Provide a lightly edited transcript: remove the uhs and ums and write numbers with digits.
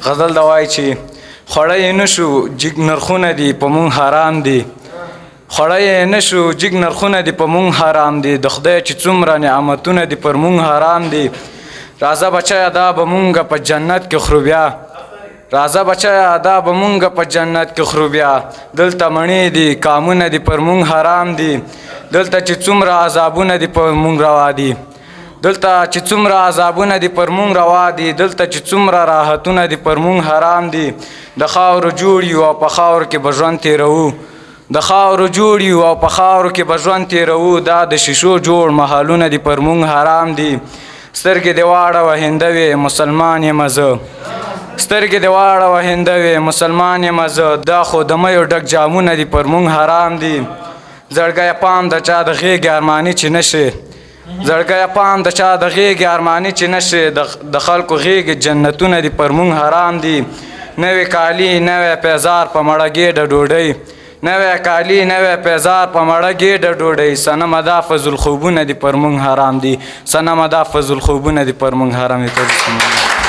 غزل دا وایي چې خوړی یې نشو جګ نرخونه دي په مونږ حرام دي خوړی یې نشو جګ نرخونه دي په مونږ حرام دي د خدای چې څومره نعمتونه دي پر مونږ حرام دي راځه بچیه دا به مونږ په جنت کې خورو بیا راځه بچیه دا به مونږ په جنت کې خورو بیا دلته مڼې دي کامونه دي پر مونږ حرام دي دلته چې څومره عذابونه دي پر مونږ روا دي دلته چې څومره عذابونه دي پر مونږ روا دي دلته چې څومره راحتونه دي پر مونږ حرام دي د خاورو جوړ یو او په خاورو کې به ژوند تېروو د خاورو جوړ یو او په خاورو کې به ژوند تېروو دا د شیشو جوړ محلونه دي پر مونږ حرام دي سترګې دې واړوه هندوې مسلمان یم زه سترګې دې واړوه هندوې مسلمان یم زه دا خو د میو ډک جامونه دي پر مونږ حرام دي زړګیه پام د چا د غېږې ارماني چې نشي زړګیه پام د چا د غېږې ارماني چې نشي د خلکو غېږې جنتونه دي پر مونږ حرام دي نوې کالي نوې پیزار په مړه ګېډه ډوډۍ نوې کالي نوې پیزار په مړه ګېډه ډوډۍ صنمه دا فضل خوبونه دي پر مونږ حرام دي صنمه دا فضل خوبونه دي پر مونږ حرام دي